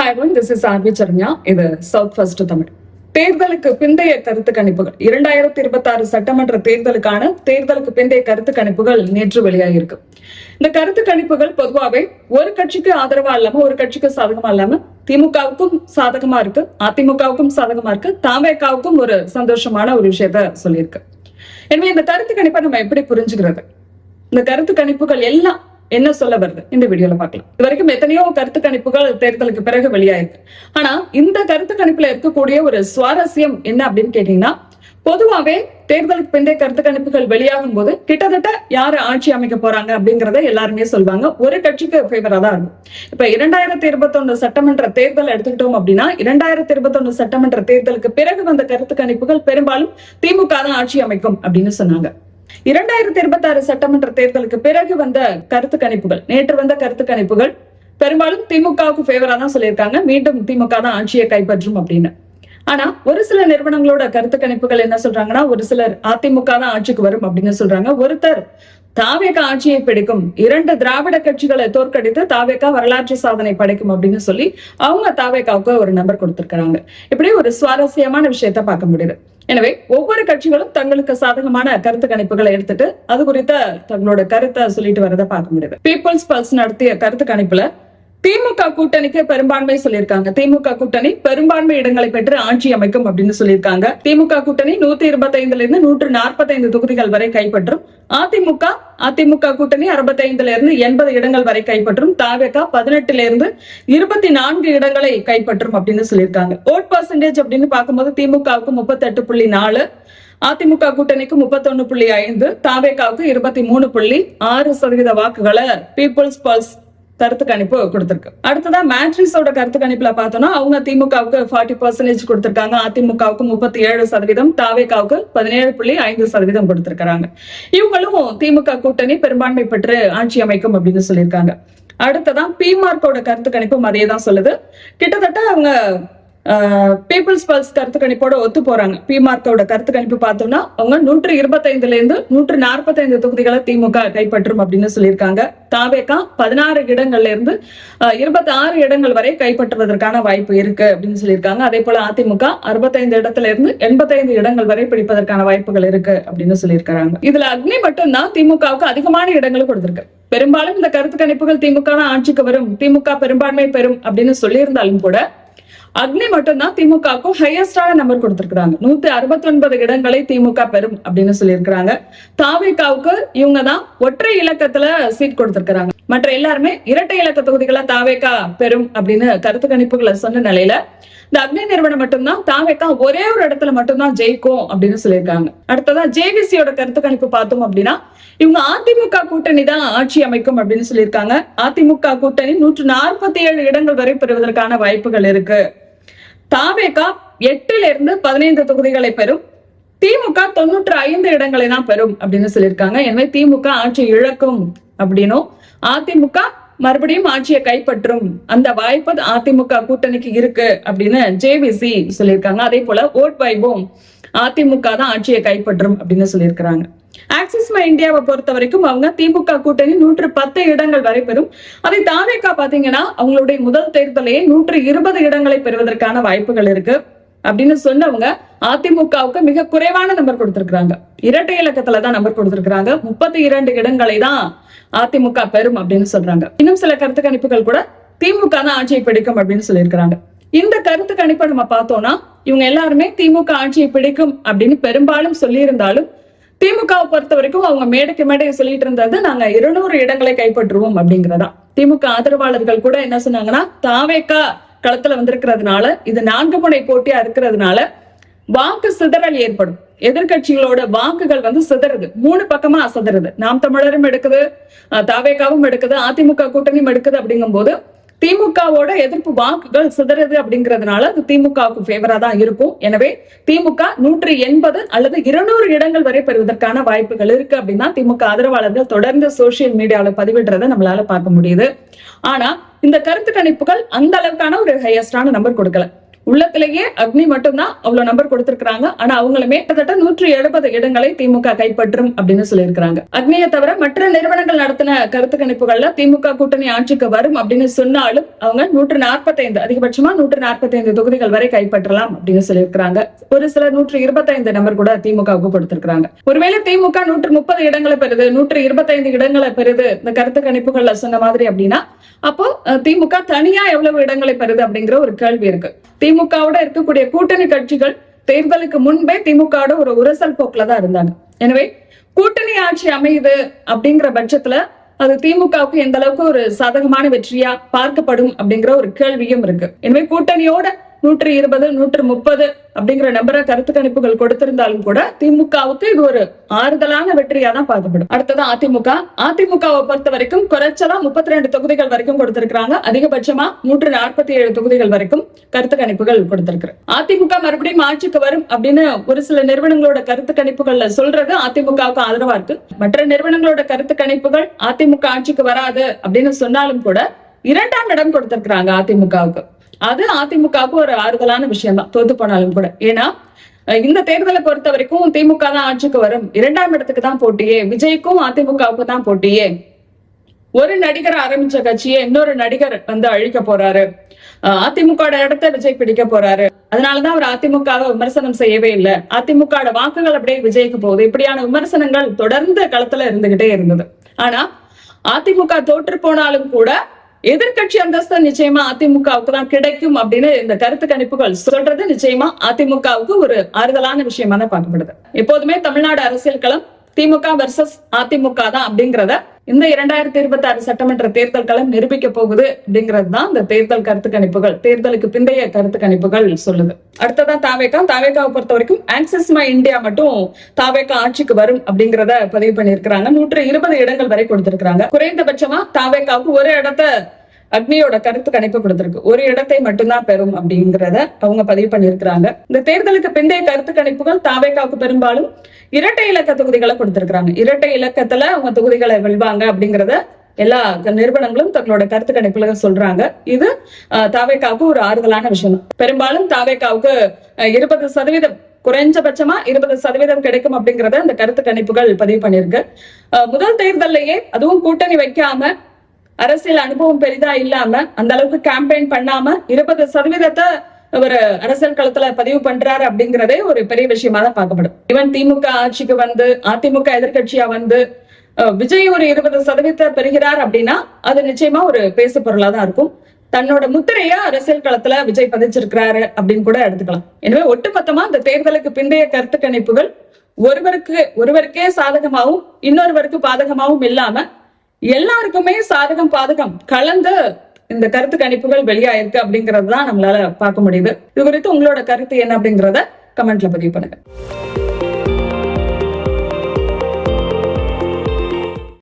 Hi everyone, this is RV Charnya. இது south first Tamil. தேர்தலுக்கு பிந்தைய கருத்து கணிப்புகள் 2026 சட்டமன்ற தேர்தலுக்கு பிந்தைய கருத்து கணிப்புகள் நேற்று வெளியாகிருக்கு. இந்த கருத்து கணிப்புகள் பொதுவாகவே ஒரு கட்சிக்கு ஆதரவா இல்லாம ஒரு கட்சிக்கு சாதகமா இல்லாம திமுகவுக்கும் சாதகமா இருக்கு, அதிமுகவுக்கும் சாதகமா இருக்கு, தவேகாவுக்கும் ஒரு சந்தோஷமான ஒரு விஷயத்த சொல்லியிருக்கு. எனவே இந்த கருத்து கணிப்பை நம்ம எப்படி புரிஞ்சுக்கிறது? இந்த கருத்து கணிப்புகள் எல்லாம் என்ன சொல்ல வருது இந்த வீடியோல பார்க்கலாம். இது வரைக்கும் எத்தனையோ கருத்து கணிப்புகள் தேர்தலுக்கு பிறகு வெளியாயிருக்கு. ஆனா இந்த கருத்து கணிப்புல இருக்கக்கூடிய ஒரு சுவாரஸ்யம் என்ன அப்படின்னு கேட்டீங்கன்னா, பொதுவாவே தேர்தலுக்கு பிந்தைய கருத்து கணிப்புகள் வெளியாகும் போது கிட்டத்தட்ட யாரு ஆட்சி அமைக்க போறாங்க அப்படிங்கறத எல்லாருமே சொல்லுவாங்க. ஒரு கட்சிக்கு ஃபேவரா தான் இருக்கும். இப்ப 2021 சட்டமன்ற தேர்தல் எடுத்துக்கிட்டோம் அப்படின்னா, 2021 சட்டமன்ற தேர்தலுக்கு பிறகு வந்த கருத்து கணிப்புகள் பெரும்பாலும் திமுக தான் ஆட்சி அமைக்கும் அப்படின்னு சொன்னாங்க. 2026 சட்டமன்ற தேர்தலுக்கு பிறகு வந்த கருத்து கணிப்புகள், நேற்று வந்த கருத்து கணிப்புகள் பெரும்பாலும் திமுகவுக்கு ஃபேவரா தான் சொல்லியிருக்காங்க. மீண்டும் திமுக தான் ஆட்சியை கைப்பற்றும் அப்படின்னு. ஆனா ஒரு சில நிறுவனங்களோட கருத்து கணிப்புகள் என்ன சொல்றாங்கன்னா, ஒரு சிலர் அதிமுக தான் ஆட்சிக்கு வரும் அப்படின்னு சொல்றாங்க. ஒருத்தர் தவேக ஆட்சியை பிடிக்கும், 2 திராவிட கட்சிகளை தோற்கடித்து தவேக வரலாற்று சாதனை படைக்கும் அப்படின்னு சொல்லி அவங்க தவேகாவுக்கு ஒரு நம்பர் கொடுத்திருக்கிறாங்க. இப்படி ஒரு சுவாரஸ்யமான விஷயத்த பார்க்க முடியுது. எனவே ஒவ்வொரு கட்சிகளும் தங்களுக்கு சாதகமான கருத்து கணிப்புகளை எடுத்துட்டு அது குறித்த தங்களோட கருத்தை சொல்லிட்டு வரதை பார்க்க முடியுது. பீப்புள்ஸ் பல்ஸ் நடத்திய கருத்து கணிப்புல திமுக கூட்டணிக்கு பெரும்பான்மை சொல்லியிருக்காங்க. திமுக கூட்டணி பெரும்பான்மை இடங்களை பெற்று ஆட்சி அமைக்கும் அப்படின்னு சொல்லியிருக்காங்க. திமுக கூட்டணி 125 இருந்து 145 தொகுதிகள் வரை கைப்பற்றும். அதிமுக கூட்டணி 65 இருந்து 80 இடங்கள் வரை கைப்பற்றும். தவேக 18 இருந்து 24 இடங்களை கைப்பற்றும் அப்படின்னு சொல்லியிருக்காங்க. ஓட் பர்சன்டேஜ் அப்படின்னு பார்க்கும்போது திமுகவுக்கு 38.4, அதிமுக கூட்டணிக்கு 31.5, தவேகாவுக்கு 23.6% வாக்குகளை பீப்புள்ஸ் பல்ஸ் கருத்து கணிப்பு கொடுத்திருக்கு. அடுத்ததா மேட்ரிஸோட கருத்து கணிப்புல பார்த்தோம்னா, அவங்க திமுகவுக்கு 40% கொடுத்திருக்காங்க, அதிமுகவுக்கு 37%, தவேகாவுக்கு 17.5% கொடுத்திருக்காங்க. இவங்களும் திமுக கூட்டணி பெரும்பான்மை பெற்று ஆட்சி அமைக்கும் அப்படின்னு சொல்லியிருக்காங்க. அடுத்ததான் பிமார்க்கோட கருத்து கணிப்பும் அதே தான் சொல்லுது. கிட்டத்தட்ட அவங்க பீப்புள்ஸ் பல்ஸ் கருத்து கணிப்போட ஒத்து போறாங்க. பிமார்க்கோட கருத்து கணிப்பு பார்த்தோம்னா அவங்க 125 இருந்து 145 தொகுதிகளை திமுக கைப்பற்றும் அப்படின்னு சொல்லியிருக்காங்க. தவேக 16 இடங்கள்ல இருந்து 26 இடங்கள் வரை கைப்பற்றுவதற்கான வாய்ப்பு இருக்கு அப்படின்னு சொல்லியிருக்காங்க. அதே போல அதிமுக 65 இடத்துல இருந்து 85 இடங்கள் வரை பிடிப்பதற்கான வாய்ப்புகள் இருக்கு அப்படின்னு சொல்லியிருக்காங்க. இதுல அக்னி மட்டும் தான் திமுகவுக்கு அதிகமான இடங்களை கொடுத்திருக்கு. பெரும்பாலும் இந்த கருத்து கணிப்புகள் திமுக தான் ஆட்சிக்கு வரும், திமுக பெரும்பான்மை பெறும் அப்படின்னு சொல்லியிருந்தாலும் கூட அக்னி மட்டும்தான் திமுகவுக்கும் ஹையஸ்டான நம்பர் கொடுத்திருக்காங்க. 169 இடங்களை திமுக பெறும் அப்படின்னு சொல்லியிருக்கிறாங்க. தவேகாவுக்கு இவங்க தான் ஒற்றை இலக்கத்துல சீட் கொடுத்திருக்கிறாங்க. மற்ற எல்லாருமே இரட்டை இலக்க தொகுதிகளை தவேக பெறும் அப்படின்னு கருத்து கணிப்புகளை சொன்ன நிலையில இந்த அக்னி நிறுவனம் மட்டும்தான் தவேக ஒரே ஒரு இடத்துல மட்டும்தான் ஜெயிக்கும் அப்படின்னு சொல்லியிருக்காங்க. அடுத்ததா ஜேவிசியோட கருத்து கணிப்பு பார்த்தோம் அப்படின்னா, இவங்க அதிமுக கூட்டணி தான் ஆட்சி அமைக்கும் அப்படின்னு சொல்லியிருக்காங்க. அதிமுக கூட்டணி 147 இடங்கள் வரை பெறுவதற்கான வாய்ப்புகள் இருக்கு. தவேக 8 இருந்து 15 தொகுதிகளை பெறும். திமுக 95 இடங்களை தான் பெறும் அப்படின்னு சொல்லியிருக்காங்க. எனவே திமுக ஆட்சி இழக்கும் அப்படின்னும், அதிமுக மறுபடியும் ஆட்சியை கைப்பற்றும் அந்த வாய்ப்பு அதிமுக கூட்டணிக்கு இருக்கு அப்படின்னு ஜேவிசி சொல்லியிருக்காங்க. அதே போல ஓட் வைபவும் அதிமுக தான் ஆட்சியை கைப்பற்றும் அப்படின்னு சொல்லியிருக்கிறாங்க. ஆக்சிஸ் மை இந்தியாவை பொறுத்த வரைக்கும் அவங்க திமுக கூட்டணி 110 இடங்கள் வரை பெறும். அதை தவேக பாத்தீங்கன்னா அவங்களுடைய முதல் தேர்தலையே 120 இடங்களை பெறுவதற்கான வாய்ப்புகள் இருக்கு அப்படின்னு சொன்னவங்க அதிமுகவுக்கு மிக குறைவான நம்பர் கொடுத்திருக்காங்க. இரட்டை இலக்கத்துல தான் நம்பர் கொடுத்திருக்காங்க. 32 இடங்களை தான் அதிமுக பெறும் அப்படின்னு சொல்றாங்க. இன்னும் சில கருத்து கணிப்புகள் கூட திமுக தான் ஆட்சியை பிடிக்கும் அப்படின்னு சொல்லியிருக்கிறாங்க. இந்த கருத்து கணிப்பை நம்ம பார்த்தோம்னா இவங்க எல்லாருமே திமுக ஆட்சியை பிடிக்கும் அப்படின்னு பெரும்பாலும் சொல்லியிருந்தாலும், திமுகவை பொறுத்த வரைக்கும் அவங்க மேடைக்கு மேடை சொல்லிட்டு இருந்தது நாங்க 200 இடங்களை கைப்பற்றுவோம் அப்படிங்கிறதா. திமுக ஆதரவாளர்கள் கூட என்ன சொன்னாங்கன்னா, தவேக களத்துல வந்திருக்கிறதுனால, இது 4 முனை போட்டியா இருக்கிறதுனால வாக்கு சிதறல் ஏற்படும். எதிர்கட்சிகளோட வாக்குகள் சிதறுது, 3 பக்கமா சிதறுது. நாம் தமிழரும் எடுக்குது, தவேகவும் எடுக்குது, அதிமுக கூட்டணியும் எடுக்குது. அப்படிங்கும் போது திமுகவோட எதிர்ப்பு வாக்குகள் சிதறது அப்படிங்கிறதுனால அது திமுகவுக்கு ஃபேவரா தான் இருக்கும். எனவே திமுக 180 அல்லது 200 இடங்கள் வரை பெறுவதற்கான வாய்ப்புகள் இருக்கு அப்படின்னா திமுக ஆதரவாளர்கள் தொடர்ந்து சோசியல் மீடியாவில் பதிவிடுறதை நம்மளால பார்க்க முடியுது. ஆனா இந்த கருத்து கணிப்புகள் அந்த அளவுக்கான ஒரு ஹையஸ்டான நம்பர் கொடுக்கல. உள்ளத்திலேயே அக்னி மட்டும்தான் அவ்வளவு நம்பர் கொடுத்திருக்காங்க. ஆனா அவங்களுமே கிட்டத்தட்ட 170 இடங்களை திமுக கைப்பற்றும் அப்படின்னு சொல்லியிருக்காங்க. அக்னியை தவிர மற்ற நிறுவனங்கள் நடத்தின கருத்து கணிப்புகள்ல திமுக கூட்டணி ஆட்சிக்கு வரும் அப்படின்னு சொன்னாலும் அவங்க 145 அதிகபட்சமா 145 தொகுதிகள் வரை கைப்பற்றலாம் அப்படின்னு சொல்லியிருக்காங்க. ஒரு சில 125 நம்பர் கூட திமுகவுக்கு கொடுத்திருக்காங்க. ஒருவேளை திமுக 130 இடங்களை பெறுது, 125 இடங்களை பெறுது இந்த கருத்து கணிப்புகள்ல சொன்ன மாதிரி அப்படின்னா, அப்போ திமுக தனியா எவ்வளவு இடங்களை பெறுது அப்படிங்கிற ஒரு கேள்வி இருக்கு. திமுகவோட இருக்கக்கூடிய கூட்டணி கட்சிகள் தேர்தலுக்கு முன்பே திமுகவோட ஒரு உரசல் போக்குல தான் இருந்தாங்க. எனவே கூட்டணி ஆட்சி அமையுது அப்படிங்கிற பட்சத்துல அது திமுகவுக்கு எந்த அளவுக்கு ஒரு சாதகமான வெற்றியா பார்க்கப்படும் அப்படிங்கிற ஒரு கேள்வியும் இருக்கு. எனவே கூட்டணியோட 120, 130 அப்படிங்கிற நம்பரை கருத்து கணிப்புகள் கொடுத்திருந்தாலும் கூட திமுகவுக்கு இது ஒரு ஆறுதலான வெற்றியா தான் பார்க்கப்படும். அடுத்தது அதிமுகவை பொறுத்த வரைக்கும் குறைச்சலா 32 தொகுதிகள் வரைக்கும் கொடுத்திருக்காங்க. அதிகபட்சமா 147 தொகுதிகள் வரைக்கும் கருத்து கணிப்புகள் கொடுத்திருக்கிறாங்க. அதிமுக மறுபடியும் ஆட்சிக்கு வரும் அப்படின்னு ஒரு சில நிறுவனங்களோட கருத்து கணிப்புகள்ல சொல்றது அதிமுகவுக்கு ஆதரவா இருக்கு. மற்ற நிறுவனங்களோட கருத்து கணிப்புகள் அதிமுக ஆட்சிக்கு வராது அப்படின்னு சொன்னாலும் கூட 2ஆம் இடம் கொடுத்திருக்காங்க அதிமுகவுக்கு. அது அதிமுகவுக்கு ஒரு ஆறுதலான விஷயம் தான், தோத்து போனாலும் கூட. ஏன்னா இந்த தேர்தலை பொறுத்த வரைக்கும் திமுக தான் ஆட்சிக்கு வரும், 2ஆம் இடத்துக்கு தான் போட்டியே, விஜய்க்கும் அதிமுகவுக்கு தான் போட்டியே, ஒரு நடிகர் ஆரம்பிச்ச கட்சியை இன்னொரு நடிகர் வந்து அழிக்க போறாரு, அதிமுக இடத்தை விஜய் பிடிக்க போறாரு, அதனாலதான் அவர் அதிமுகவை விமர்சனம் செய்யவே இல்லை, அதிமுக வாக்குகள் அப்படியே விஜய்க்கு போகுது, இப்படியான விமர்சனங்கள் தொடர்ந்து களத்துல இருந்துகிட்டே இருந்தது. ஆனா அதிமுக தோற்று போனாலும் கூட எதிர்கட்சி அந்தஸ்து நிச்சயமா அதிமுகவுக்கு தான் கிடைக்கும் அப்படின்னு இந்த கருத்து கணிப்புகள் சொல்றது நிச்சயமா அதிமுகவுக்கு ஒரு ஆறுதலான விஷயமா தான் பார்க்கப்படுது. எப்போதுமே தமிழ்நாடு அரசியல் களம் திமுக வெர்சஸ் அதிமுக தான் அப்படிங்கிறத இந்த 2026 சட்டமன்ற தேர்தல் களம் நிரூபிக்க போகுது அப்படிங்கிறது தான் இந்த தேர்தல் கருத்து கணிப்புகள், தேர்தலுக்கு பிந்தைய கருத்து கணிப்புகள் சொல்லுது. அடுத்ததான் தாவேகாவை பொறுத்த வரைக்கும் ஆக்சிஸ் மை இந்தியா மட்டும் தாவேகா ஆட்சிக்கு வரும் அப்படிங்கிறத பதிவு பண்ணிருக்கிறாங்க. 120 இடங்கள் வரை கொடுத்திருக்காங்க. குறைந்தபட்சமா தாவேகாவுக்கு ஒரு இடத்தை அக்னியோட கருத்து கணிப்பு கொடுத்திருக்கு, ஒரு இடத்தை மட்டும்தான் பெறும் அப்படிங்கிறத அவங்க பதிவு பண்ணிருக்கிறாங்க. இந்த தேர்தலுக்கு பிந்தைய கருத்து கணிப்புகள் தாவேகாவுக்கு பெரும்பாலும் இரட்டை இலக்க தொகுதிகளை கொடுத்திருக்கிறாங்க. இரட்டை இலக்கத்துல அவங்க தொகுதிகளை வெல்வாங்க அப்படிங்கறத எல்லா நிறுவனங்களும் தங்களோட கருத்து கணிப்புல சொல்றாங்க. இது தாவேகாவுக்கு ஒரு ஆறுதலான விஷயம். பெரும்பாலும் தாவேகாவுக்கு 20% குறைஞ்சபட்சமா 20% கிடைக்கும் அப்படிங்கறத இந்த கருத்து கணிப்புகள் பதிவு பண்ணிருக்கு. முதல் தேர்தலையே அதுவும் கூட்டணி வைக்காம, அரசியல் அனுபவம் பெரிதா இல்லாம, அந்த அளவுக்கு கேம்பெயின் பண்ணாம 20% ஒரு அரசியல் களத்துல பதிவு பண்றாரு அப்படிங்கறதே ஒரு பெரிய விஷயமா தான் பார்க்கப்படும். ஈவன் திமுக ஆட்சிக்கு வந்து அதிமுக எதிர்கட்சியா வந்து விஜய் ஒரு 20% பெறுகிறார் அப்படின்னா அது நிச்சயமா ஒரு பேசு பொருளா தான் இருக்கும். தன்னோட முத்திரையா அரசியல் களத்துல விஜய் பதிச்சிருக்கிறாரு அப்படின்னு கூட எடுத்துக்கலாம். எனவே ஒட்டுமொத்தமா இந்த தேர்தலுக்கு பிந்தைய கருத்து கணிப்புகள் ஒருவருக்கே சாதகமாகவும் இன்னொருவருக்கு பாதகமாகவும் இல்லாம எல்லாருக்குமே சாதகம் பாதகம் கலந்து இந்த கருத்து கணிப்புகள் வெளியாயிருக்கு அப்படிங்கறது தான் நம்மளால பார்க்க முடியுது. இது குறித்து உங்களோட கருத்து என்ன அப்படிங்கறத கமெண்ட்ல பதிவு பண்ணுங்க.